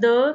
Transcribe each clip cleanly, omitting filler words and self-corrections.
2,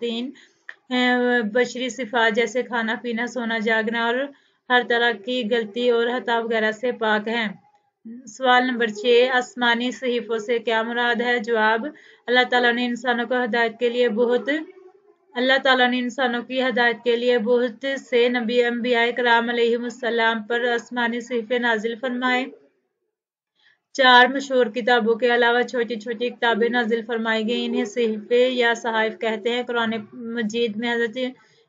3 بشری صفات جیسے کھانا پینا سونا جاگنا اور ہر طرح کی غلطی اور خطا وغیرہ سے پاک ہیں۔ سوال نمبر 6، آسمانی صحیفوں سے کیا مراد ہے؟ جواب، اللہ تعالیٰ نے انسانوں کی ہدایت کے لیے بہت سے نبی انبیاء کرام علیہم السلام پر آسمانی صحیفے نازل فرمائے۔ 4 مشہور کتابوں کے علاوہ چھوٹی چھوٹی کتابیں نازل فرمائی گئیں، انہیں صحیفے یا صحائف کہتے ہیں۔ قرآن مجید میں حضرت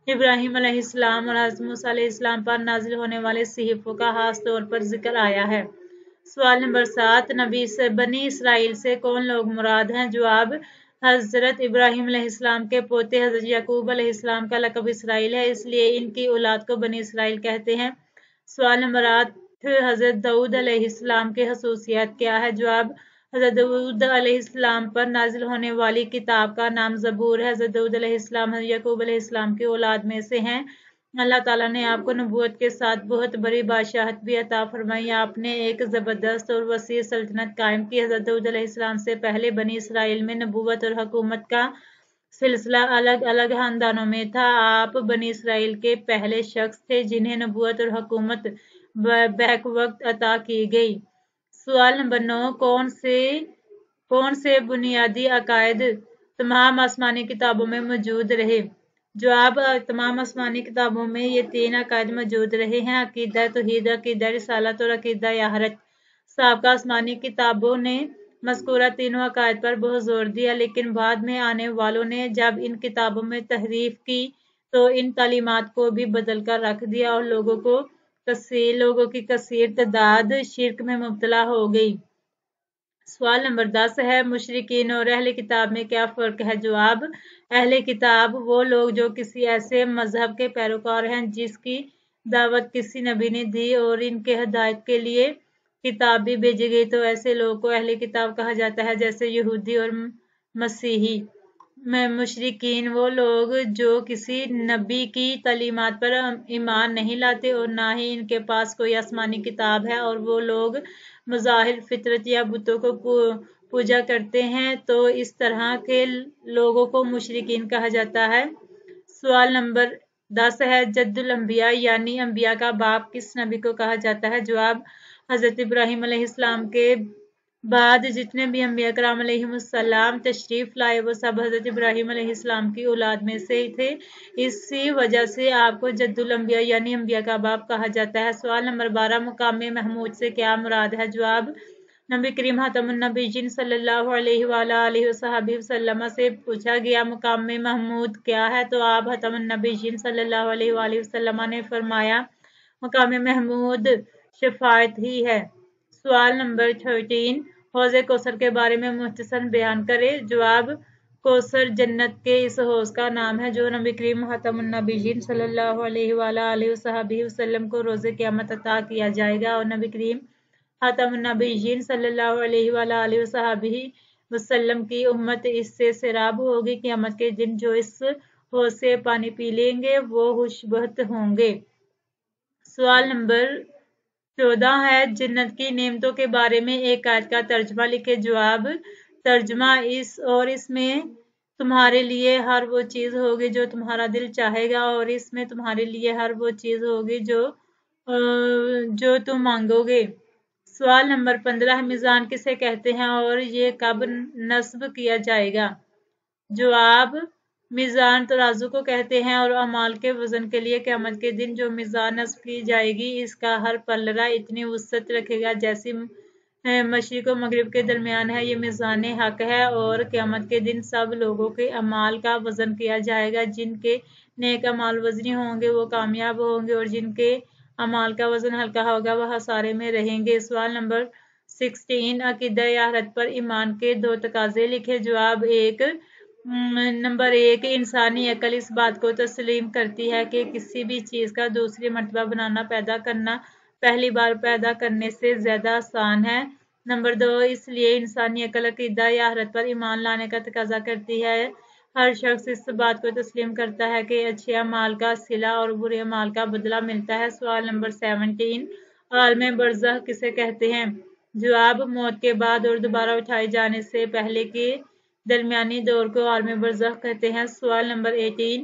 ابراہیم علیہ السلام اور حضرت موسیٰ علیہ السلام پر نازل ہونے والے صحیفوں کا خاص طور پر ذکر آیا ہے۔ سوال نمبر 7، بنی اسرائیل سے کون لوگ مراد ہیں؟ جواب، حضرت ابراہیم علیہ السلام کے پوتے حضرت یعقوب علیہ السلام کا لقب اسرائیل ہے، اس لیے ان کی اولاد کو بنی اسرائیل کہتے ہیں۔ سوال نمبر 8، حضرت داؤد علیہ السلام کی خصوصیات کیا ہے؟ جواب، حضرت داؤد علیہ السلام پر نازل ہونے والی کتاب کا نام زبور ہے۔ حضرت داؤد علیہ السلام حضرت یعقوب علیہ السلام کی اولاد میں سے ہیں۔ اللہ تعالیٰ نے آپ کو نبوت کے ساتھ بہت بڑی بادشاہت بھی عطا فرمائی، آپ نے ایک زبردست اور وسیع سلطنت قائم کی۔ حضرت داؤد علیہ السلام سے پہلے بنی اسرائیل میں نبوت اور حکومت کا سلسلہ الگ الگ خاندانوں میں تھا۔ آپ بنی اسرائیل کے پہلے شخص تھے جنہیں نبوت اور حکومت بیک وقت عطا کی گئی۔ سوال نمبر 9، کون سے بنیادی عقائد تمام آسمانی کتابوں میں موجود رہے؟ جواب، تمام آسمانی کتابوں میں یہ 3 عقائد موجود رہے ہیں: عقیدہ توحید، عقیدہ رسالت اور عقیدہ آخرت۔ سابقہ آسمانی کتابوں نے مذکورہ تینوں عقائد پر بہت زور دیا، لیکن بعد میں آنے والوں نے جب ان کتابوں میں تحریف کی تو ان تعلیمات کو بھی بدل کر رکھ دیا اور لوگوں کی کثیر تعداد شرک میں مبتلا ہو گئی۔ سوال نمبر 10 ہے، مشرکین اور اہل کتاب میں کیا فرق ہے؟ جواب، اہل کتاب وہ لوگ جو کسی ایسے مذہب کے پیروکار ہیں جس کی دعوت کسی نبی نے دی اور ان کے ہدایت کے لیے کتاب بھی بھیجی گئی تو ایسے لوگوں کو اہل کتاب کہا جاتا ہے، جیسے یہودی اور مسیحی۔ مشرکین وہ لوگ جو کسی نبی کی تعلیمات پر ایمان نہیں لاتے اور نہ ہی ان کے پاس کوئی آسمانی کتاب ہے، اور وہ لوگ مظاہر فطرت یا بتوں کو پوجا کرتے ہیں، تو اس طرح کے لوگوں کو مشرکین کہا جاتا ہے۔ سوال نمبر 10 ہے، جد الانبیاء یعنی انبیاء کا باپ کس نبی کو کہا جاتا ہے؟ جواب، حضرت ابراہیم علیہ السلام کے بعد جتنے بھی انبیاء کرام علیہم السلام تشریف لائے وہ سب حضرت ابراہیم علیہ السلام کی اولاد میں سے تھے، اسی وجہ سے آپ کو جد الانبیاء یعنی انبیاء کا باپ کہا جاتا ہے۔ سوال نمبر 12، مقام محمود سے کیا مراد ہے؟ جواب، نبی کریم خاتم النبیین صلی اللہ علیہ وآلہ وصحبہ وسلم سے پوچھا گیا مقام محمود کیا ہے تو آپ خاتم النبیین صلی اللہ علیہ وآلہ وسلم نے فرمایا مقام محمود شفاعت ہی ہے۔ سوال نمبر 13، حوض کوثر کے بارے میں مختصر بیان کریں۔ جواب، کوثر جنت کے اس حوض کا نام ہے جو نبی کریم خاتم النبیین صلی اللہ علیہ وآلہ وصحبہ وسلم کو روز قیامت عطا کیا جائے گا، اور نبی کریم خاتم النبیین صلی اللہ علیہ وآلہ وصحبہ وسلم کی امت اس سے سیراب ہوگی۔ قیامت کے دن جو اس حوض سے پانی پی لیں گے وہ خوش بخت ہوں گے۔ سوال نمبر 14 ہے، جنت کی نعمتوں کے بارے میں ایک آیت کا ترجمہ لکھیں۔ جواب، ترجمہ، اس میں تمہارے لیے ہر وہ چیز ہوگی جو تمہارا دل چاہے گا، اور اس میں تمہارے لیے ہر وہ چیز ہوگی جو تم مانگو گے۔ سوال نمبر 15، میزان کسے کہتے ہیں اور یہ کب نصب کیا جائے گا؟ جواب، میزان ترازو کو کہتے ہیں، اور اعمال کے وزن کے لیے قیامت کے دن جو میزان نصب کی جائے گی اس کا ہر پلڑا اتنی وسعت رکھے گا جیسی مشرق و مغرب کے درمیان ہے، یہ میزان حق ہے، اور قیامت کے دن سب لوگوں کے اعمال کا وزن کیا جائے گا، جن کے نیک اعمال وزنی ہوں گے وہ کامیاب ہوں گے اور جن کے اعمال کا وزن ہلکا ہوگا وہ خسارے میں رہیں گے۔ سوال نمبر 16، عقیدہ آخرت پر ایمان کے 2 تقاضے لکھیں۔ جواب، نمبر 1، انسانی عقل اس بات کو تسلیم کرتی ہے کہ کسی بھی چیز کا دوسری مرتبہ بنانا پیدا کرنا پہلی بار پیدا کرنے سے زیادہ آسان ہے۔ نمبر 2، اس لیے انسانی عقل عقیدہ آخرت پر ایمان لانے کا تقاضا کرتی ہے۔ ہر شخص اس بات کو تسلیم کرتا ہے کہ اچھے اعمال کا صلہ اور برے اعمال کا بدلہ ملتا ہے۔ سوال نمبر 17، عالم برزخ کسے کہتے ہیں؟ جواب، موت کے بعد اور دوبارہ اٹھائے جانے سے پہلے کے درمیانی دور کو عالم برزخ کہتے ہیں۔ سوال نمبر 18،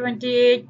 28,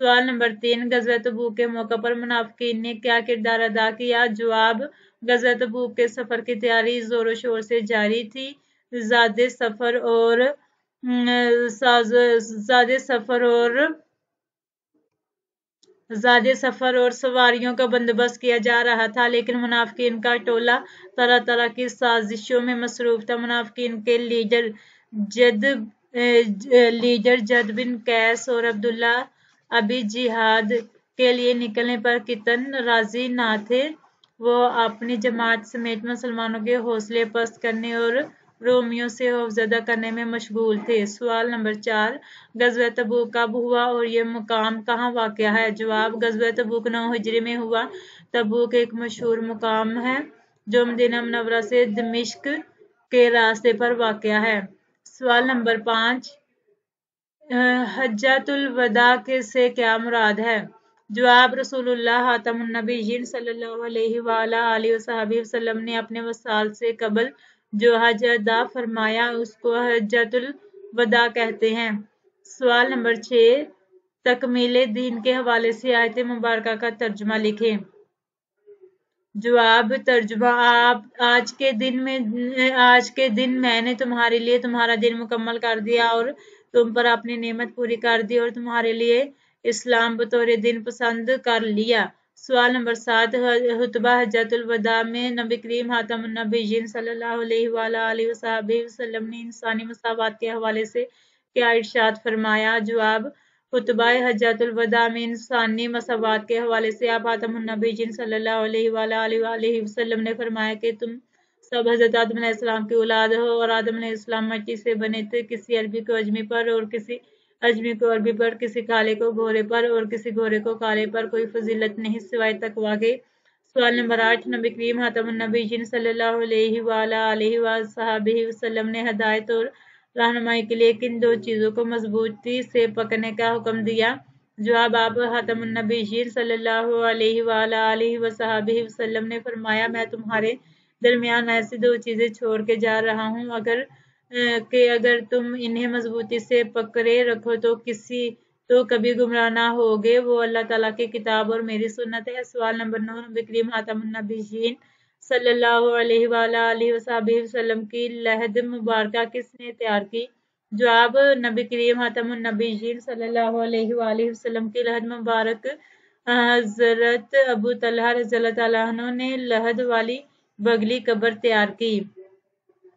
سوال نمبر 3، غزوہ تبوک کے موقع پر منافقین نے کیا کردار ادا کیا؟ جواب، غزوہ تبوک کے سفر کی تیاری زور و شور سے جاری تھی۔ زیادہ سفر اور سواریوں کا بندوبست کیا جا رہا تھا، لیکن منافقین کا ٹولہ طرح طرح کی سازشوں میں مصروف تھا۔ منافقین کے لیڈر جد بن قیس اور عبداللہ ابی جہاد کے لیے نکلنے پر قطعاً راضی نہ تھے۔ وہ اپنی جماعت سمیت مسلمانوں کے حوصلے پست کرنے اور رومیوں سے خوفزدہ کرنے میں مشغول تھے۔ سوال نمبر 4، غزوہ تبوک کب ہوا اور یہ مقام کہاں واقع ہے؟ جواب، غزوہ تبوک 9 ہجری میں ہوا۔ تبوک ایک مشہور مقام ہے جو مدینہ منورہ سے دمشق کے راستے پر واقع ہے۔ سوال نمبر 5، حجۃ الوداع سے کیا مراد ہے؟ جواب، رسول اللہ خاتم النبیین صلی اللہ علیہ وآلہ وسلم نے اپنے وصال سے قبل جو حج ادا فرمایا اس کو حجۃ الوداع کہتے ہیں۔ سوال نمبر 6، تکمیل دین کے حوالے سے آیت مبارکہ کا ترجمہ لکھیں۔ جواب، ترجمہ، آج کے دن میں نے تمہارے لیے تمہارا دن مکمل کر دیا اور تم پر اپنی نعمت پوری کر دی اور تمہارے لیے اسلام بطور دین پسند کر لیا۔ سوال نمبر 7، خطبہ حجۃ الوداع میں نبی کریم خاتم النبیین صلی اللہ علیہ وآلہ وسلم نے انسانی مساوات کے حوالے سے کیا ارشاد فرمایا؟ جواب، خطبہ حجۃ الوداع میں انسانی مساوات کے حوالے سے آپ خاتم النبیین صلی اللہ علیہ وآلہ وسلم نے فرمایا کہ تم سب حضرت آدم علیہ السلام کی اولاد ہو اور آدم علیہ السلام مٹی سے بنے تھے۔ کسی عربی کو اجمی پر اور کسی اجمی کو عربی پر، کسی کالے کو گورے پر اور کسی گورے کو کالے پر کوئی فضیلت نہیں سوائے تقویٰ کے۔ سوال نمبر 8، نبی کریم خاتم النبیین صلی اللہ علیہ وآلہ وسلم نے ہدایت اور رہنمائی کے لیے کن 2 چیزوں کو مضبوطی سے پکڑنے کا حکم دیا؟ جواب، آپ خاتم النبیین صلی اللہ علیہ وآلہ وسلم نے فرمایا، میں تمہارے درمیان ایسی 2 چیزیں چھوڑ کے جا رہا ہوں اگر تم انہیں مضبوطی سے پکڑے رکھو تو کبھی گمراہ نہ ہوگے۔ وہ اللہ تعالیٰ کی کتاب اور میری سنت ہے۔ سوال نمبر 9، نبی کریم خاتم النبیین صلی اللہ علیہ وآلہ وسلم کی لحد مبارکہ کس نے تیار کی؟ جواب، نبی کریم خاتم النبیین صلی اللہ علیہ وآلہ وسلم کی لحد مبارک حضرت ابو طلحہ رضی اللہ تعالیٰ عنہ نے لحد والی بگلی قبر تیار کی۔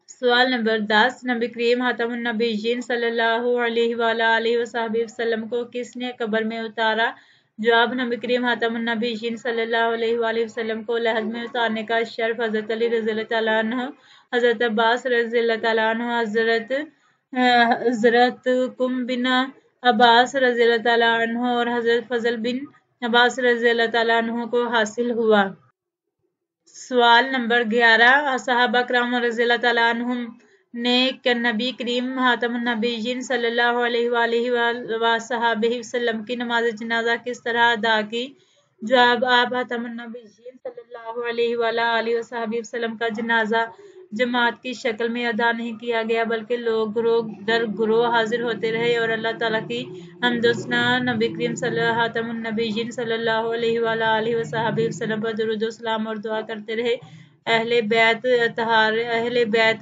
سوال نمبر 10، نبی کریم خاتم النبیین صلی اللہ علیہ وآلہ وسلم کو کس نے قبر میں اتارا؟ جواب، نبی کریم خاتم النبیین صلی اللہ علیہ وآلہ وسلم کو لحد میں اتارنے کا شرف حضرت علی رضی اللہ تعالیٰ عنہ، حضرت عباس رضی اللہ تعالیٰ عنہ، حضرت قم بن عباس رضی اللہ تعالیٰ عنہ اور حضرت فضل بن عباس رضی اللہ تعالیٰ عنہ کو حاصل ہوا۔ سوال نمبر 11، صحابہ کرام رضی اللہ تعالیٰ عنہم نے نبی کریم خاتم النبیین صلی اللہ علیہ وآلہ وسلم کی نماز جنازہ کس طرح ادا کی؟ جواب، آپ خاتم النبیین صلی اللہ علیہ وآلہ وسلم کا جنازہ جماعت کی شکل میں ادا نہیں کیا گیا بلکہ لوگ گروہ در گروہ حاضر ہوتے رہے اور اللہ تعالیٰ کی حمد و ثنا، نبی کریم خاتم النبیین صلی اللہ علیہ وآلہ وسلم پر درود و سلام اور دعا کرتے رہے۔ اہل بیت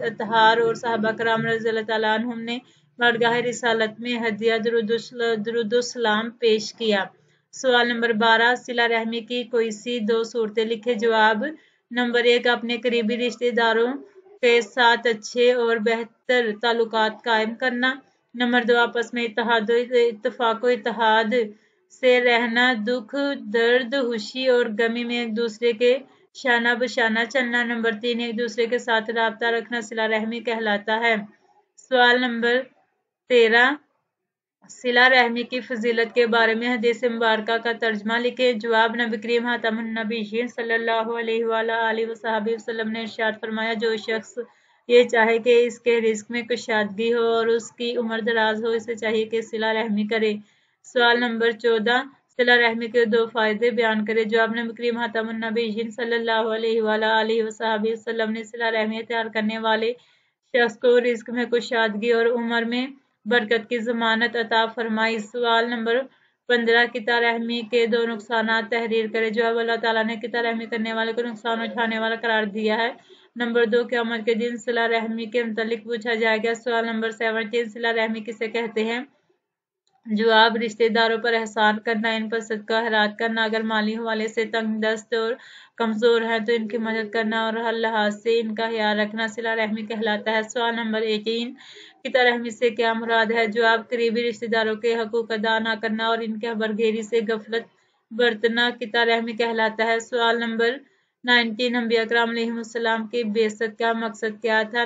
اطہار اور صحابہ کرام رضی اللہ تعالیٰ عنہم نے بارگاہ رسالت میں ہدیہ درود و سلام پیش کیا۔ سوال نمبر 12، صلہ رحمی کی کوئی سی 2 صورتیں لکھیں۔ جواب، نمبر 1، اپنے قریبی رشتہ داروں کے ساتھ اچھے اور بہتر تعلقات قائم کرنا۔ نمبر 2، آپس میں اتفاق و اتحاد سے رہنا، دکھ، درد، خوشی اور غمی میں ایک دوسرے کے شانہ بشانہ چلنا۔ نمبر 3، ایک دوسرے کے ساتھ رابطہ رکھنا صلہ رحمی کہلاتا ہے۔ سوال نمبر 13، صلہ رحمی کی فضیلت کے بارے میں حدیث مبارکہ کا ترجمہ لکھیں۔ جواب، نبی کریم خاتم النبیین صلی اللہ علیہ وآلہ وسلم نے ارشاد فرمایا، جو شخص یہ چاہے کہ اس کے رزق میں کشادگی ہو اور اس کی عمر دراز ہو، اسے چاہیے کہ صلہ رحمی کرے۔ سوال نمبر 14، صلہ رحمی کے 2 فائدے بیان کریں۔ جواب، نبی کریم خاتم النبیین صلی اللہ علیہ وآلہ وسلم نے صلہ رحمی اختیار کرنے والے شخص کو رزق میں کشادگی اور عمر میں برکت کی ضمانت عطا فرمائی۔ سوال نمبر 15 قطع رحمی کے 2 نقصانات تحریر کرے۔ جواب: اللہ تعالیٰ نے قطع رحمی کرنے والے کو نقصان اٹھانے والا قرار دیا ہے۔ نمبر 2، قیامت کے دن صلہ رحمی کے متعلق پوچھا جائے گا۔ سوال نمبر 17، صلہ رحمی کسے کہتے ہیں؟ جواب: رشتہ داروں پر احسان کرنا، ان پر صدقہ خیرات کرنا، اگر مالی حوالے سے تنگ دست اور کمزور ہیں تو ان کی مدد کرنا اور ہر لحاظ سے ان کا خیال رکھنا صلہ رحمی کہلاتا ہے۔ سوال نمبر 18، قطع رحمی سے کیا مراد ہے؟ جواب: قریبی رشتہ داروں کے حقوق ادا نہ کرنا اور ان کے برگیری سے غفلت برتنا قطع رحمی کہلاتا ہے۔ سوال نمبر 19، انبیاء کرام علیہم السلام کی بعثت کا مقصد کیا تھا؟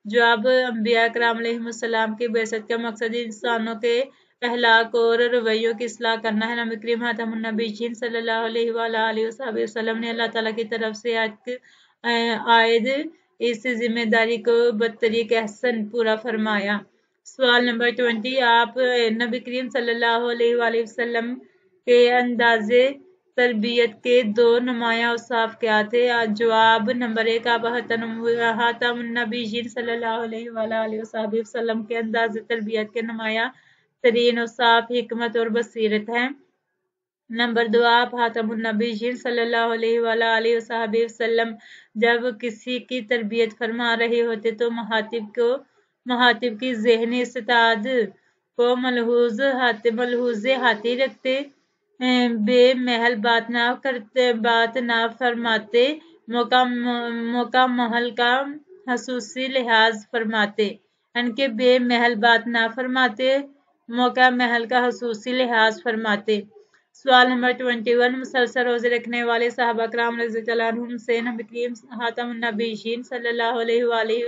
جواب: انبیاء کرام علیہم السلام کی بعثت کا مقصد انسانوں کے اخلاق اور رویوں کی اصلاح کرنا ہے۔ نبی کریم خاتم النبیین صلی اللہ علیہ وآلہ وسلم نے اللہ تعالیٰ کی طرف سے عائد اس ذمہ داری کو بطریق احسن پورا فرمایا۔ سوال نمبر 20، آپ نبی کریم صلی اللہ علیہ وآلہ وسلم کے انداز تربیت کے 2 نمایاں اوصاف کیا تھے؟ جواب نمبر 1، آپ خاتم النبیین صلی اللہ علیہ وآلہ وسلم کے انداز تربیت کے نمایاں ترین اوصاف حکمت اور بصیرت ہیں۔ نمبر 2، آپ خاتم النبیین صلی اللہ علیہ وآلہ وسلم جب کسی کی تربیت فرما رہے ہوتے تو مخاطب کی ذہنی استعداد کو ملحوظ ہاتھی رکھتے، بے محل بات نہ فرماتے، موقع محل کا خصوصی لحاظ فرماتے۔ ان کے بے محل بات نہ فرماتے، موقع محل کا خصوصی لحاظ فرماتے۔ سوال نمبر 21، مسلسل روزے رکھنے والے صحابہ کرام رضی اللہ عنہم سے نبی کریم خاتم النبیین صلی اللہ علیہ وآلہ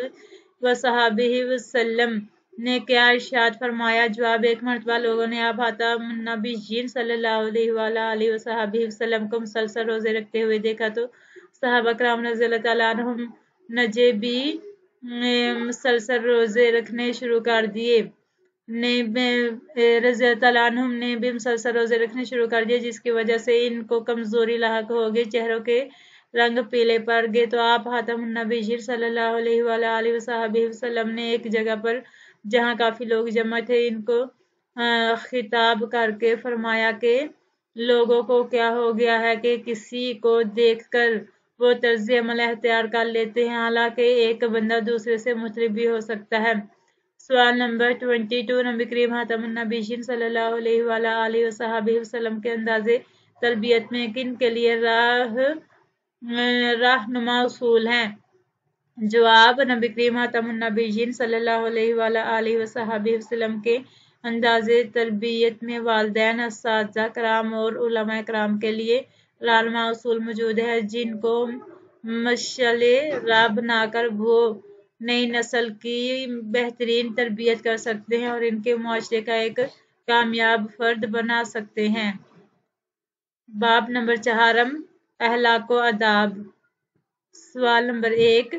وسلم نے کیا ارشاد فرمایا؟ جواب: ایک مرتبہ لوگوں نے آپ خاتم النبیین صلی اللہ علیہ وآلہ وسلم کو مسلسل روزے رکھتے ہوئے دیکھا تو صحابہ کرام رضی اللہ عنہم نے بھی مسلسل روزے رکھنے شروع کر دیے۔ جس کی وجہ سے ان کو کمزوری لاحق ہو گئی، چہروں کے رنگ پیلے پڑ گئے، تو آپ خاتم النبیین صلی اللہ علیہ وآلہ وسلم نے ایک جگہ پر جہاں کافی لوگ جمع تھے ان کو خطاب کر کے فرمایا کہ لوگوں کو کیا ہو گیا ہے کہ کسی کو دیکھ کر وہ طرز عمل اختیار کر لیتے ہیں، حالانکہ ایک بندہ دوسرے سے مختلف بھی ہو سکتا ہے۔ سوال نمبر 22، نبی کریم خاتم النبیین صلی اللہ علیہ وآلہ وسلم کے انداز تربیت میں کن کے لیے رہنما اصول ہیں؟ جواب: نبی کریم خاتم النبیین صلی اللہ علیہ وآلہ وسلم کے انداز تربیت میں والدین، اساتذہ کرام اور علماء کرام کے لیے رہنما اصول موجود ہیں، جن کو مشعل راہ بنا کر وہ نئی نسل کی بہترین تربیت کر سکتے ہیں اور ان کے معاشرے کا ایک کامیاب فرد بنا سکتے ہیں۔ باب نمبر 4، اخلاق و آداب۔ سوال نمبر 1،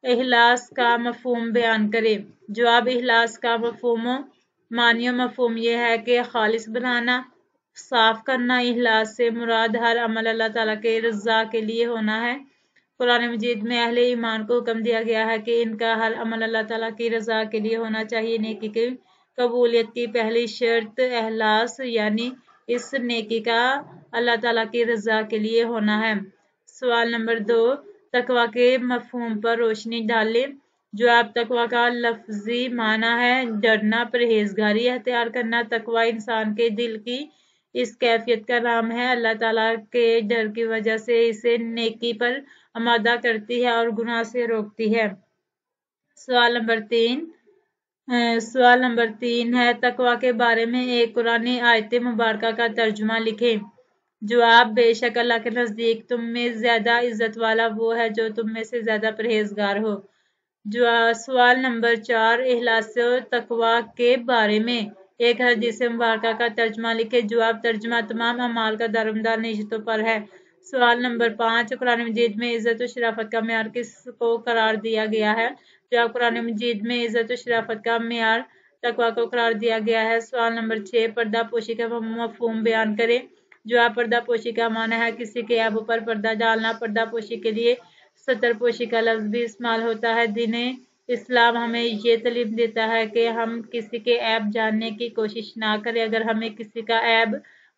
اخلاص کا مفہوم بیان کریں۔ جواب: اخلاص کا مفہوم معنی و مفہوم یہ ہے کہ خالص بنانا، صاف کرنا۔ اخلاص سے مراد ہر عمل اللہ تعالیٰ کی رضا کے لیے ہونا ہے۔ قرآن مجید میں اہل ایمان کو حکم دیا گیا ہے کہ ان کا ہر عمل اللہ تعالیٰ کی رضا کے لیے ہونا چاہیے۔ نیکی کی قبولیت کی پہلی شرط اخلاص یعنی اس نیکی کا اللہ تعالیٰ کی رضا کے لیے ہونا ہے۔ سوال نمبر 2، تقویٰ کے مفہوم پر روشنی ڈالیں۔ جواب: تقویٰ کا لفظی معنی ہے ڈرنا، پرہیزگاری اختیار کرنا۔ تقویٰ انسان کے دل کی اس کیفیت کا نام ہے اللہ تعالیٰ کے ڈر کی وجہ سے اسے نیکی پر آمادہ کرتی ہے اور گناہ سے روکتی ہے۔ سوال نمبر 3 ہے، تقویٰ کے بارے میں ایک قرآنی آیت مبارکہ کا ترجمہ لکھیں۔ جواب: بے شک اللہ کے نزدیک تم میں زیادہ عزت والا وہ ہے جو تم میں سے زیادہ پرہیزگار ہو۔ سوال نمبر 4، اخلاص و تقویٰ کے بارے میں ایک حدیث مبارکہ کا ترجمہ لکھیں۔ جواب: ترجمہ تمام اعمال کا دارومدار نیتوں پر ہے۔ سوال نمبر 5، قرآن مجید میں عزت و شرافت کا معیار کس کو قرار دیا گیا ہے؟ جواب: قرآن مجید میں عزت و شرافت کا معیار تقویٰ کو قرار دیا گیا ہے۔ سوال نمبر 6، پردہ پوشی کا مفہوم بیان کریں۔ جواب: پردہ پوشی کا معنی ہے کسی کے عیب پر پردہ ڈالنا۔ پردہ پوشی کے لیے ستر پوشی کا لفظ بھی استعمال ہوتا ہے۔ دین اسلام ہمیں یہ تعلیم دیتا ہے کہ ہم کسی کے عیب جاننے کی کوشش نہ کریں۔ اگر ہمیں کسی کا عیب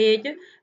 8,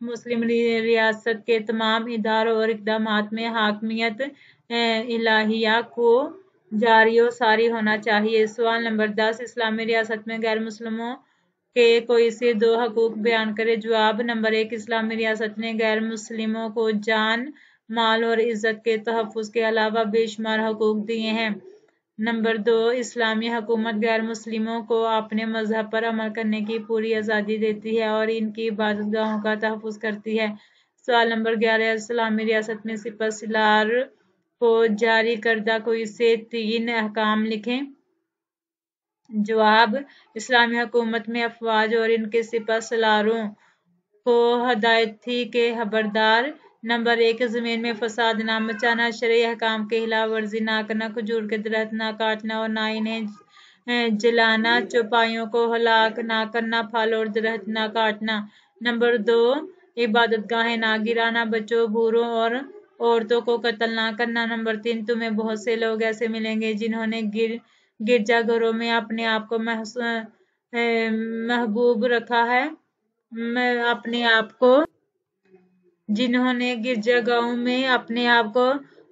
مسلم ریاست کے تمام اداروں اور اقدامات میں حاکمیت الہیہ کو جاری و ساری ہونا چاہیے۔ سوال نمبر 10، اسلامی ریاست میں غیر مسلموں کے کوئی سے 2 حقوق بیان کرے۔ جواب نمبر 1، اسلامی ریاست نے غیر مسلموں کو جان، مال اور عزت کے تحفظ کے علاوہ بے شمار حقوق دیے ہیں۔ نمبر 2، اسلامی حکومت غیر مسلموں کو اپنے مذہب پر عمل کرنے کی پوری آزادی دیتی ہے اور ان کی عبادت گاہوں کا تحفظ کرتی ہے۔ سوال نمبر 11، اسلامی ریاست میں سپہ سالار کو جاری کردہ کوئی سے 3 احکام لکھیں۔ جواب، اسلامی حکومت میں افواج اور ان کے سپہ سالاروں کو ہدایت تھی کہ خبردار: نمبر 1، زمین میں فساد نہ مچانا، شرعی احکام کی خلاف ورزی نہ کرنا، کھجور کے درخت نہ کاٹنا اور نہ انہیں جلانا، چوپایوں کو ہلاک نہ کرنا، پھل اور درخت نہ کاٹنا۔ نمبر 2، عبادت گاہیں نہ گرانا، بچوں، بوڑھوں اور عورتوں کو قتل نہ کرنا۔ نمبر 3، تمہیں بہت سے لوگ ایسے ملیں گے جنہوں نے گرجا گھروں میں اپنے آپ کو محبوب رکھا ہے جنہوں نے گرجا گھروں میں اپنے آپ کو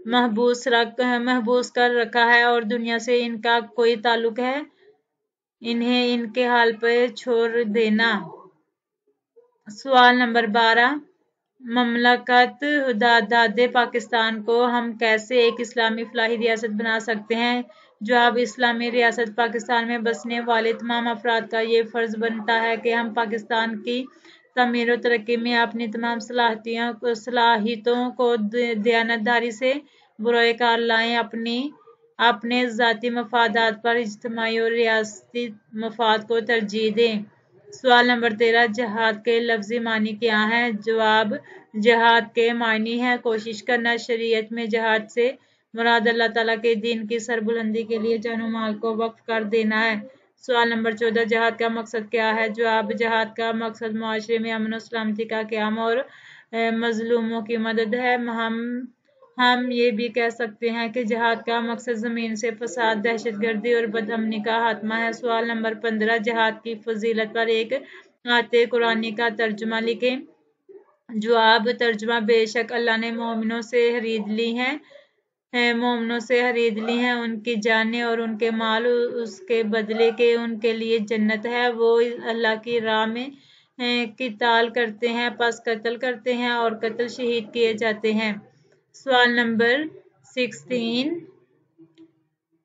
محبوس کر رکھا ہے اور دنیا سے ان کا کوئی تعلق ہے، انہیں ان کے حال پہ چھوڑ دینا۔ سوال نمبر 12، مملکت متحدہ پاکستان کو ہم کیسے ایک اسلامی فلاحی ریاست بنا سکتے ہیں؟ جواب، اسلامی ریاست پاکستان میں بسنے والے تمام افراد کا یہ فرض بنتا ہے کہ ہم پاکستان کی تعمیر و ترقی میں اپنی تمام صلاحیتوں کو دیانتداری سے بروئے کار لائیں، اپنے ذاتی مفادات پر اجتماعی اور ریاستی مفاد کو ترجیح دیں۔ سوال نمبر 13، جہاد کے لفظی معنی کیا ہیں؟ جواب، جہاد کے معنی ہے کوشش کرنا۔ شریعت میں جہاد سے مراد اللہ تعالیٰ کے دین کی سربلندی کے لیے جان و مال کو وقف کر دینا ہے۔ سوال نمبر 14، جہاد کا مقصد کیا ہے؟ جواب، جہاد کا مقصد معاشرے میں امن و سلامتی کا قیام اور مظلوموں کی مدد ہے۔ ہم یہ بھی کہہ سکتے ہیں کہ جہاد کا مقصد زمین سے فساد، دہشت گردی اور بد امنی کا خاتمہ ہے۔ سوال نمبر 15، جہاد کی فضیلت پر ایک آیت قرآنی کا ترجمہ لکھیں۔ جواب، ترجمہ، بے شک اللہ نے مومنوں سے خرید لی ہیں ان کی جانیں اور ان کے مال اس کے بدلے کہ ان کے لیے جنت ہے، وہ اللہ کی راہ میں قتال کرتے ہیں، پس قتل کرتے ہیں اور قتل شہید کیے جاتے ہیں۔ سوال نمبر 16،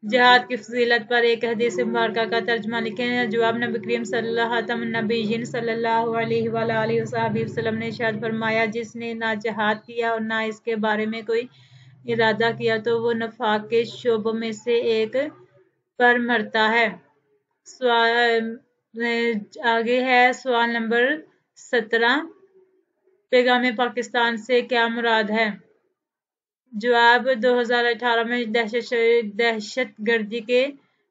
جہاد کی فضیلت پر ایک حدیث مبارکہ کا ترجمہ لکھیں۔ جواب، نبی کریم خاتم النبیین صلی اللہ علیہ وآلہ وسلم نے ارشاد فرمایا، جس نے نہ جہاد کیا اور نہ اس کے بارے میں کوئی ارادہ کیا تو وہ نفاق کے شعبوں میں سے ایک پر مرتا ہے۔ آگے ہے سوال نمبر 17، پیغام پاکستان سے کیا مراد ہے؟ جواب، 2018 میں دہشت گردی کے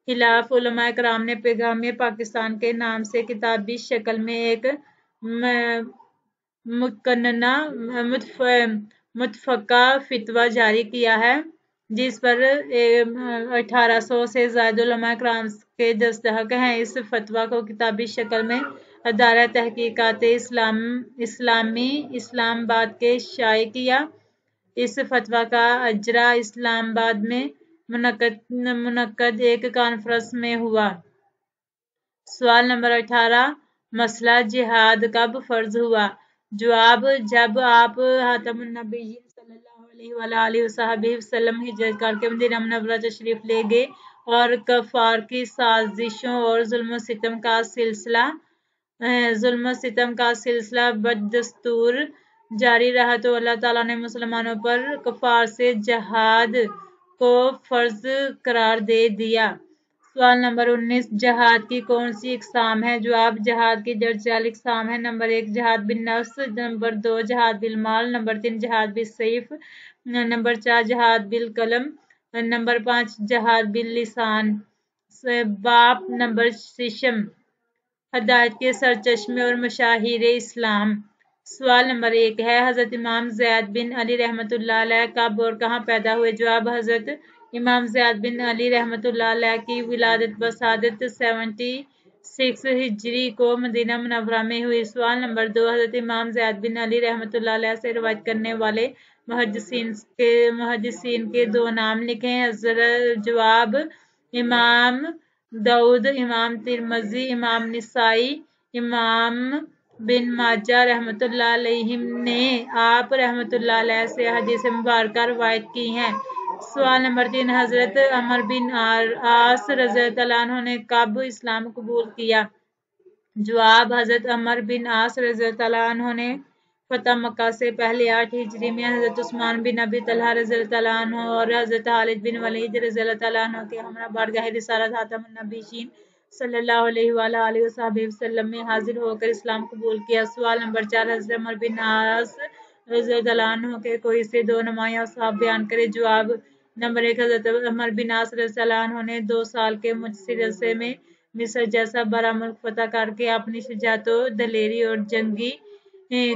خلاف علماء کرام نے پیغام پاکستان کے نام سے کتابی شکل میں ایک مقننہ متفقہ فتویٰ جاری کیا ہے، جس پر 1800 سے زائد علماء کرام کے دستخط ہیں۔ اس فتویٰ کو کتابی شکل میں ادارہ تحقیقات اسلامی اسلام آباد کے شائع کیا۔ اس فتویٰ کا اجرا اسلام آباد میں منعقد ایک کانفرنس میں ہوا۔ سوال نمبر 18، مسئلہ جہاد کب فرض ہوا؟ جواب، جب آپ خاتم النبیین صلی اللہ علیہ وآلہ وسلم ہجرت کر کے مدینہ منورہ تشریف لے گئے اور کفار کی سازشوں اور ظلم و ستم کا سلسلہ بدستور جاری رہا تو اللہ تعالیٰ نے مسلمانوں پر کفار سے جہاد کو فرض قرار دے دیا۔ سوال نمبر 19، جہاد کی کون سی اقسام ہیں؟ جواب، جہاد کی درج ذیل اقسام ہیں۔ نمبر 1، جہاد بالنفس، نمبر 2، جہاد بالمال، نمبر 3، جہاد بالسیف، نمبر 4، جہاد بالقلم، نمبر 5، جہاد باللسان۔ باب نمبر 6، ہدایت کے سرچشمے اور مشاہیر اسلام۔ سوال نمبر 1 ہے، حضرت امام زید بن علی رحمۃ اللہ علیہ کب اور کہاں پیدا ہوئے؟ جواب، حضرت امام زید بن علی رحمۃ اللہ علیہ کی ولادت بسعادت 70 6 ہجری کو مدینہ منورہ میں ہوئی۔ سوال نمبر 2، حضرت امام زید بن علی رحمۃ اللہ علیہ سے روایت کرنے والے محدثین کے 2 نام لکھیں۔ جواب: امام داؤد، امام ترمذی، امام نسائی، امام بن ماجہ رحمۃ اللہ علیہ نے آپ رحمۃ اللہ علیہ سے حدیث مبارکہ روایت کی ہیں۔ سوال نمبر 3، حضرت عمرو بن عاص رضی اللہ عنہ نے کب اسلام قبول کیا؟ جواب: حضرت عمرو بن عاص رضی اللہ عنہ نے فتح مکہ سے پہلے 8 ہجری میں حضرت عثمان بن ابی طلحہ رضی اللہ عنہ اور حضرت خالد بن ولید رضی اللہ عنہ کے ہمراہ بارگاہ رسالت خاتم النبیین صلی اللہ علیہ وآلہ وسلم میں حاضر ہو کر اسلام قبول کیا۔ سوال نمبر 4، حضرت عمرو بن عاص رضی اللہ عنہ کے کوئی سے 2 نمایاں اوصاف بیان کریں۔ جواب نمبر 1، حضرت عمرو بن عاص رضی اللہ عنہ نے 2 سال کے مختصر عرصے میں مصر جیسا بڑا ملک فتح کر کے اپنی شجاعت و دلیری اور جنگی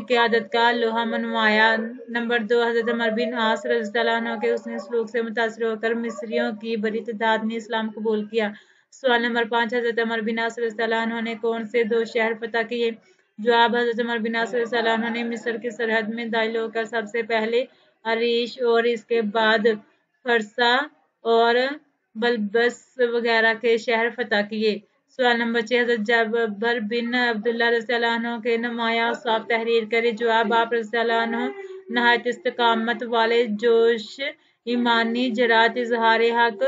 قیادت کا لوہا منوایا۔ نمبر 2، حضرت عمرو بن عاص رضی اللہ عنہ کے حسن سلوک سے متاثر ہو کر مصریوں کی بڑی تعداد نے اسلام قبول کیا۔ سوال نمبر 5، حضرت عمرو بن عاص رضی اللہ عنہ نے کون سے 2 شہر فتح کیے؟ جواب: حضرت عمرو بن عاص رضی اللہ عنہ نے مصر کی سرحد میں داخل ہو کر سب سے پہلے عریش اور اس کے بعد فرسا اور بلبس وغیرہ کے شہر فتح کیے۔ سوال نمبر 6، حضرت جابر بن عبداللہ رضی اللہ عنہ کے نمایاں اوصاف تحریر کریں۔ جواب: آپ رضی اللہ عنہ نہایت استقامت والے، جوش، ایمانی جرأت، اظہار حق،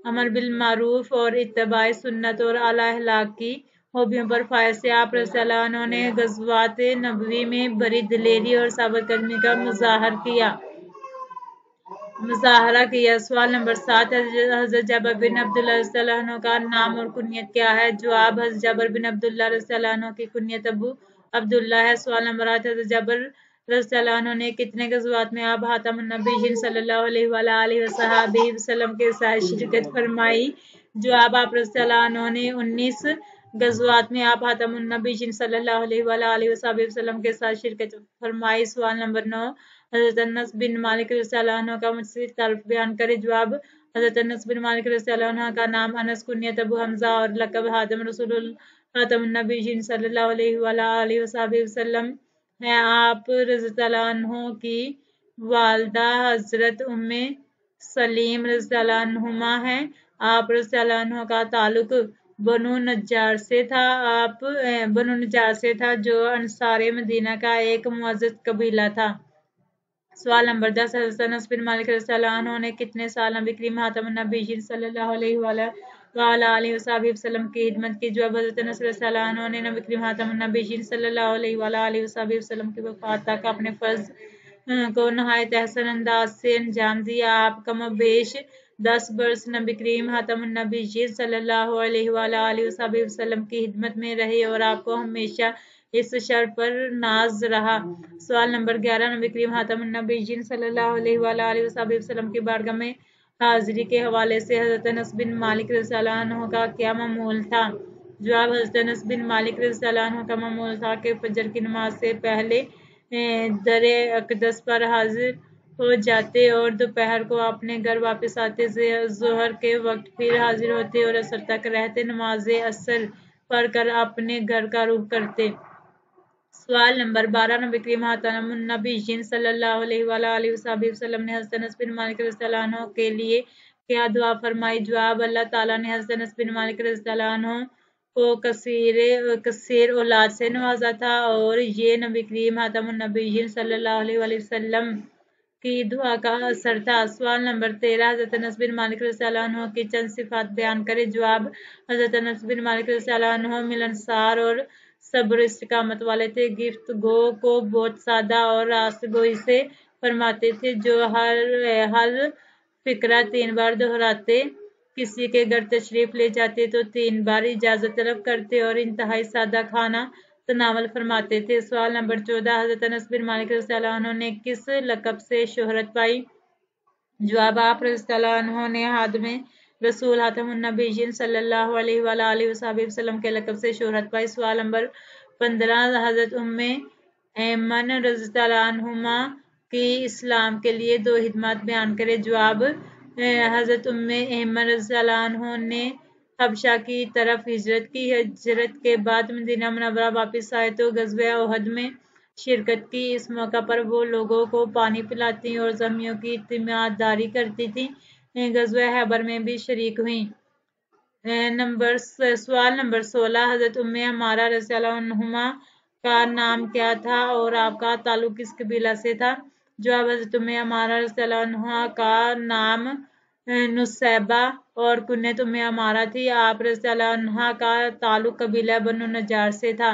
امر بالمعروف اور اتباع سنت اور اعلیٰ اخلاق کی خوبیوں پر فائز تھے۔ آپ رضی اللہ عنہ نے غزوات نبوی میں بڑی دلیری اور ثابت قدمی کا مظاہرہ کیا۔ سوال نمبر 7، حضرت جابر بن عبداللہ رضی اللہ عنہ کا نام اور کنیت کیا ہے؟ جواب: حضرت جابر بن عبداللہ رضی اللہ عنہ کی کنیت ابو عبداللہ ہے۔ سوال نمبر 8، حضرت جابر رضی اللہ عنہ نے کتنے غزوات میں آپ خاتم النبیین صلی اللہ علیہ وآلہ وسلم کے ساتھ شرکت فرمائی؟ جواب: آپ رضی اللہ عنہ نے 19 غزوات میں آپ خاتم النبیین صلی اللہ علیہ وآلہ وسلم کے ساتھ شرکت فرمائی۔ سوال نمبر 9، حضرت انس بن مالک رضی اللہ عنہ کا مختصر تعارف بیان کریں۔ جواب: حضرت انس بن مالک رضی اللہ عنہ کا نام انس، کنیت ابو حمزہ اور لقب خاتم النبیین صلی اللہ علیہ وآلہ وسلم ہے۔ آپ رضی اللہ عنہ کی والدہ حضرت ام سلیم رضی اللہ عنہما ہیں۔ آپ رضی اللہ عنہ کا تعلق بنو نجار سے تھا جو انصار مدینہ کا ایک معزز قبیلہ تھا۔ سوال نمبر 10، حضرت انس بن مالک رضی اللہ عنہ نے کتنے سال نبی کریم خاتم النبیین صلی اللہ علیہ وآلہ وسلم کی خدمت کی؟ جواب: حضرت انس رضی اللہ عنہ نے نبی کریم خاتم النبیین صلی اللہ علیہ وآلہ وسلم کی وفات تک اپنے فرض کو نہایت احسن انداز سے انجام دیا۔ آپ کم و بیش 10 برس نبی کریم خاتم النبیین صلی اللہ علیہ وآلہ وسلم کی خدمت میں رہے اور آپ کو ہمیشہ اس شرف پر ناز رہا۔ سوال نمبر 11، نبی کریم خاتم النبیین صلی اللہ علیہ وآلہ وسلم کی بارگاہ میں حاضری کے حوالے سے حضرت انس بن مالک رضی اللہ عنہ کا کیا معمول تھا؟ جواب: حضرت انس بن مالک رضی اللہ عنہ کا معمول تھا کہ فجر کی نماز سے پہلے در اقدس پر حاضر ہو جاتے اور دوپہر کو اپنے گھر واپس آتے، ظہر کے وقت پھر حاضر ہوتے اور عصر تک رہتے، نماز عصر پڑھ کر اپنے گھر کا رخ کرتے۔ سوال نمبر 12، نبی کریم خاتم النبیین صلی اللہ علیہ وآلہ وسلم نے حضرت انس بن مالک رضی اللہ عنہ کے لیے کیا دعا فرمائی؟ جواب: اللہ تعالیٰ نے حضرت انس بن مالک رضی اللہ عنہ کو کثیر اولاد سے نوازا تھا اور یہ نبی کریم خاتم النبیین صلی اللہ علیہ وسلم کی دعا کا اثر تھا۔ سوال نمبر 13، حضرت انس بن مالک رضی اللہ عنہ کی چند صفات بیان کریں۔ جواب: حضرت انس بن مالک رضی اللہ عنہ ملنسار اور صبر و استقامت والے تھے۔ گفتگو کو بہت سادہ اور راست گوئی سے فرماتے تھے، جو ہر فقرہ 3 بار دہراتے، کسی کے گھر تشریف لے جاتے تو 3 بار اجازت طلب کرتے اور انتہائی سادہ کھانا تناول فرماتے تھے۔ سوال نمبر 14، حضرت انس بن مالک رضی اللہ عنہ نے کس لقب سے شہرت پائی؟ جواب: آپ رضی اللہ عنہ نے خادم رسول خاتم النبیین صلی اللہ علیہ وآلہ وسلم کے لقب سے شہرت پائی۔ سوال نمبر 15، حضرت ام ایمن رضی اللہ عنہما کی اسلام کے لیے 2 خدمات بیان کریں۔ جواب: حضرت ام ایمن رضی اللہ عنہ نے حبشہ کی طرف ہجرت کی۔ ہجرت کے بعد مدینہ منورہ واپس آئے تو غزوہ احد میں شرکت کی۔ اس موقع پر وہ لوگوں کو پانی پلاتی اور زخمیوں کی تیمارداری کرتی تھیں۔ غزوہ خیبر میں بھی شریک ہوئیں۔ سوال نمبر 16، حضرت ام عمارہ رضی اللہ عنہما کا نام کیا تھا اور آپ کا تعلق کس قبیلہ سے تھا؟ جواب: حضرت ام عمارہ رضی اللہ عنہا کا نام نصیبہ اور کنیت ام عمارہ تھی۔ آپ رضی اللہ عنہا کا تعلق قبیلہ بنو نجار سے تھا۔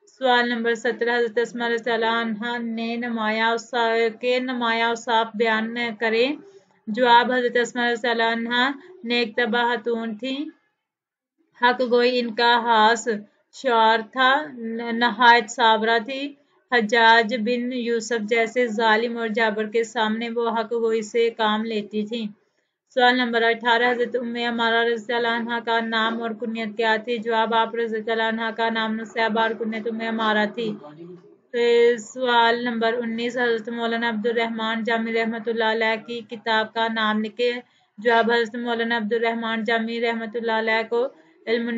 سوال نمبر 17، حضرت اسماء رضی اللہ عنہا نے نمایاں اوصاف بیان کریں۔ جواب: حضرت اسماء رضی اللہ عنہا نیک طبع خاتون تھیں۔ حق گوئی ان کا خاص شعار تھا۔ نہایت صابرہ تھی۔ حجاج بن یوسف جیسے ظالم اور جابر کے سامنے وہ حق گوئی سے کام لیتی تھیں۔ سوال نمبر 18، حضرت ام عمارہ رضی اللہ عنہا کا نام اور کنیت کیا تھی؟ جواب: آپ رضی اللہ عنہا کا نام نصیبہ اور کنیت ام عمارہ تھی۔ سوال نمبر 19، حضرت مولانا عبدالرحمن جامی رحمۃ اللہ علیہ کی کتاب کا نام لکھیں۔ جواب: حضرت مولانا عبدالرحمن جامی رحمۃ اللہ علیہ کو علم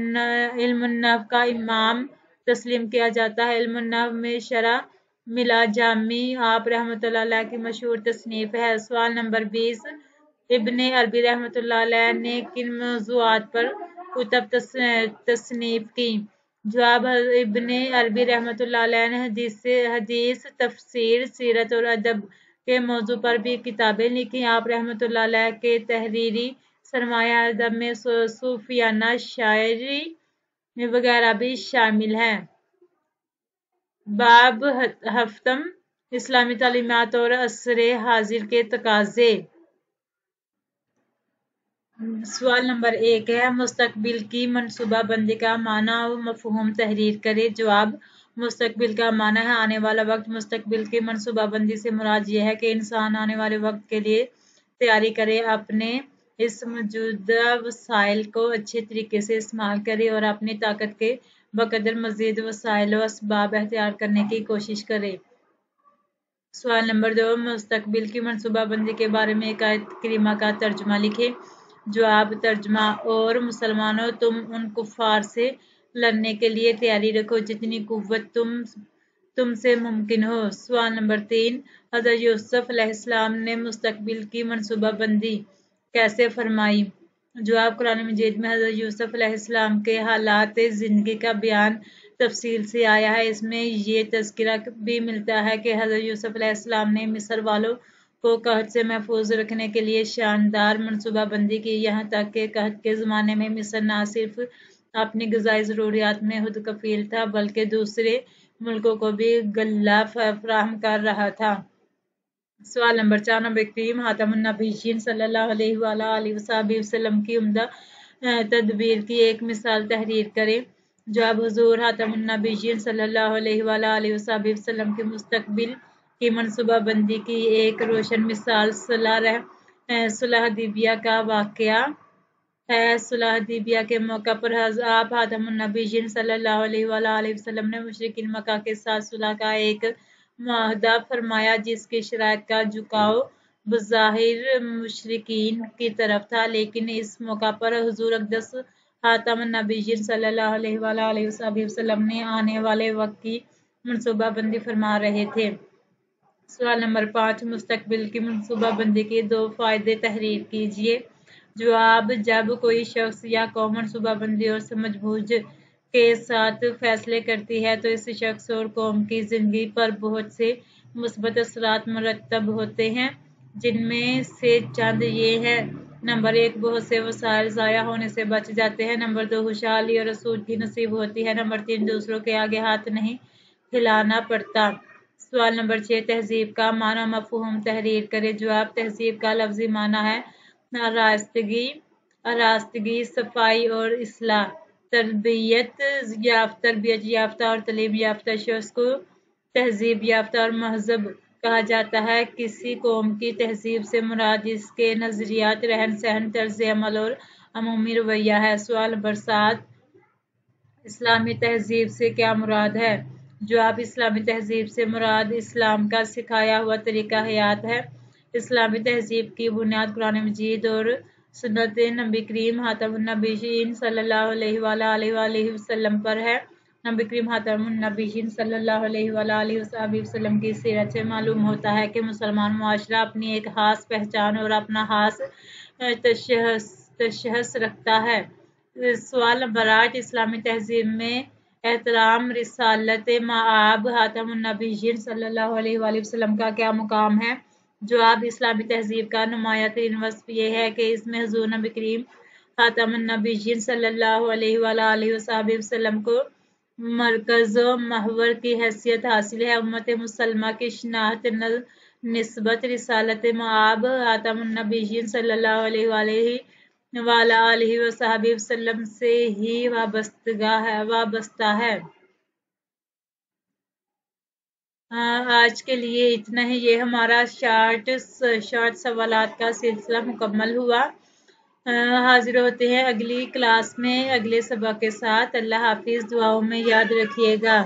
النحو کا امام تسلیم کیا جاتا ہے۔ علم النحو میں شرح ملا جامی آپ رحمۃ اللہ علیہ کی مشہور تصنیف ہے۔ سوال نمبر 20، ابن عربی رحمۃ اللہ علیہ نے کن موضوعات پر کتب تصنیف کی؟ جواب: ابن عربی رحمۃ اللہ علیہ نے حدیث، تفسیر، سیرت اور ادب کے موضوع پر بھی کتابیں لکھیں۔ آپ رحمۃ اللہ علیہ کے تحریری سرمایہ ادب میں صوفیانہ شاعری وغیرہ بھی شامل ہے۔ باب ہفتم، اسلامی تعلیمات اور عصر حاضر کے تقاضے۔ سوال نمبر 1 ہے، مستقبل کی منصوبہ بندی کا معنی و مفہوم تحریر کریں۔ جواب: مستقبل کا معنی ہے آنے والا وقت۔ مستقبل کی منصوبہ بندی سے مراد یہ ہے کہ انسان آنے والے وقت کے لیے تیاری کرے، اپنے اس موجودہ وسائل کو اچھے طریقے سے استعمال کرے اور اپنی طاقت کے بقدر مزید وسائل و اسباب اختیار کرنے کی کوشش کرے۔ سوال نمبر 2، مستقبل کی منصوبہ بندی کے بارے میں ایک آیت کریمہ کا ترجمہ لکھیں۔ جواب: ترجمہ: اور مسلمانوں، تم ان کفار سے لڑنے کے لیے تیاری رکھو جتنی قوت تم سے ممکن ہو۔ سوال نمبر 3، حضرت یوسف علیہ السلام نے مستقبل کی منصوبہ بندی کیسے فرمائی؟ جواب: قرآن مجید میں حضرت یوسف علیہ السلام کے حالات زندگی کا بیان تفصیل سے آیا ہے۔ اس میں یہ تذکرہ بھی ملتا ہے کہ حضرت یوسف علیہ السلام نے مصر والوں کو قحط سے محفوظ رکھنے کے لیے شاندار منصوبہ بندی کی، یہاں تک کہ قحط کے زمانے میں مصر نہ صرف اپنی غذائی ضروریات میں خود کفیل تھا بلکہ دوسرے ملکوں کو بھی غلہ فراہم کر رہا تھا۔ سوال نمبر 4، نبی کریم خاتم النبیین صلی اللہ علیہ وآلہ وسلم کی عمدہ تدبیر کی ایک مثال تحریر کریں۔ جواب: حضور خاتم النبیین صلی اللہ علیہ وآلہ وسلم کی مستقبل کی منصوبہ بندی کی ایک روشن مثال صلح حدیبیہ کا واقعہ ہے۔ صلح حدیبیہ کے موقع پر آپ خاتم النبیین صلی اللہ علیہ وآلہ وسلم نے مشرکین مکہ کے ساتھ صلح کا ایک معاہدہ فرمایا جس کی شرائط کا جھکاؤ بظاہر مشرکین کی طرف تھا، لیکن اس موقع پر حضور اقدس خاتم النبیین صلی اللہ علیہ وآلہ وسلم نے آنے والے وقت کی منصوبہ بندی فرما رہے تھے۔ سوال نمبر 5، مستقبل کی منصوبہ بندی کے 2 فائدے تحریر کیجیے۔ جواب: جب کوئی شخص یا قوم منصوبہ بندی اور سمجھ بوجھ کے ساتھ فیصلے کرتی ہے تو اس شخص اور قوم کی زندگی پر بہت سے مثبت اثرات مرتب ہوتے ہیں، جن میں سے چند یہ ہیں۔ نمبر 1، بہت سے وسائل ضائع ہونے سے بچ جاتے ہیں۔ نمبر 2، خوشحالی اور آسودگی نصیب ہوتی ہے۔ نمبر 3، دوسروں کے آگے ہاتھ نہیں پھیلانا پڑتا۔ سوال نمبر 6، تہذیب کا معنی و مفہوم تحریر کریں۔ جواب: تہذیب کا لفظی معنی ہے آراستگی، صفائی اور اصلاح۔ تربیت یافتہ اور تعلیم یافتہ شخص کو تہذیب یافتہ اور مہذب کہا جاتا ہے۔ کسی قوم کی تہذیب سے مراد اس کے نظریات، رہن سہن، طرز عمل اور عمومی رویہ ہے۔ سوال نمبر 7، اسلامی تہذیب سے کیا مراد ہے؟ جواب: اسلامی تہذیب سے مراد اسلام کا سکھایا ہوا طریقہ حیات ہے۔ اسلامی تہذیب کی بنیاد قرآن مجید اور سنت نبی کریم خاتم النبیین صلی اللہ علیہ وآلہ وسلم پر ہے۔ نبی کریم خاتم النبیین صلی اللہ علیہ وآلہ وسلم کی سیرت سے معلوم ہوتا ہے کہ مسلمان معاشرہ اپنی ایک خاص پہچان اور اپنا خاص تشخص رکھتا ہے۔ سوال نمبر 8، اسلامی تہذیب میں احترام رسالت مآب خاتم النبیین صلی اللہ علیہ وآلہ وسلم کا کیا مقام ہے؟ جواب، اسلامی تہذیب کا نمایاں ترین وصف یہ ہے کہ اس میں حضور نبی کریم خاتم النبیین صلی اللہ علیہ وآلہ وسلم کو مرکز و محور کی حیثیت حاصل ہے۔ امت مسلمہ کی شناخت نسبت رسالت مآب خاتم النبیین صلی اللہ علیہ وآلہ وسلم سے ہی وابستہ ہے۔ آج کے لیے اتنا ہی۔ یہ ہمارا شارٹ سوالات کا سلسلہ مکمل ہوا۔ حاضر ہوتے ہیں اگلی کلاس میں اگلے سبق کے ساتھ۔ اللہ حافظ، دعاؤں میں یاد رکھیے گا۔